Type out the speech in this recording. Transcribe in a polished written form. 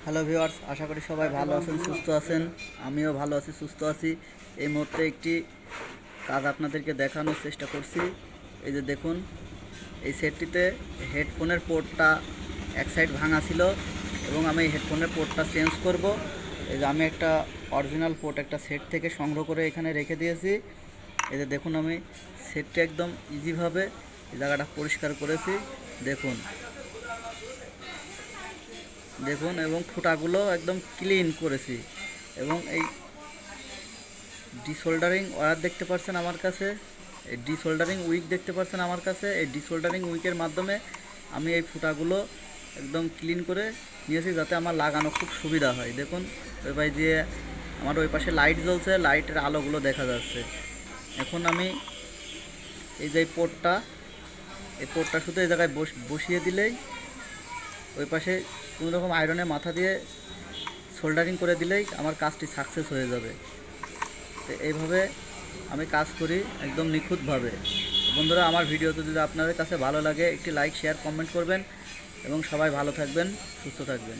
Hello viewers, আশা করি সবাই ভালো আছেন, সুস্থ আছেন। আমিও ভালো আছি, সুস্থ আছি। এই মুহূর্তে একটি কাজ আপনাদেরকে দেখানোর চেষ্টা করছি। এই যে দেখুন, এই সেটটিতে হেডফোনের পোর্টটা এক সাইড ভাঙা ছিল এবং আমি হেডফোনের পোর্টটা চেঞ্জ করব। এই যে আমি একটা অরিজিনাল পোর্ট একটা সেট থেকে সংগ্রহ করে এখানে রেখে দিয়েছি। এই যে দেখুন, আমি সেটটি একদম ইজিভাবে এই জায়গাটা পরিষ্কার করেছি। দেখুন দেখুন এবং ফুটাগুলো একদম ক্লিন করেছি। এবং এই ডিসোল্ডারিং ওয়্যার দেখতে পাচ্ছেন আমার কাছে, এই ডিসোল্ডারিং উইক দেখতে পাচ্ছেন আমার কাছে। এই ডিসোল্ডারিং উইকের মাধ্যমে আমি এই ফুটাগুলো একদম ক্লিন করে নিয়েছি, যাতে আমার লাগানো খুব সুবিধা হয়। দেখুন, ওই পাশে দিয়ে আমার ওই পাশে লাইট জ্বলছে, লাইটের আলোগুলো দেখা যাচ্ছে। এখন আমি এই যে এই পোর্টটা শুধু এই জায়গায় বসিয়ে দিলেই, ওই পাশে কোনো রকম আয়রনের মাথা দিয়ে সোল্ডারিং করে দিলেই আমার কাজটি সাকসেস হয়ে যাবে। তো এইভাবে আমি কাজ করি একদম নিখুঁতভাবে। বন্ধুরা, আমার ভিডিওতে যদি আপনাদের কাছে ভালো লাগে, একটি লাইক, শেয়ার, কমেন্ট করবেন এবং সবাই ভালো থাকবেন, সুস্থ থাকবেন।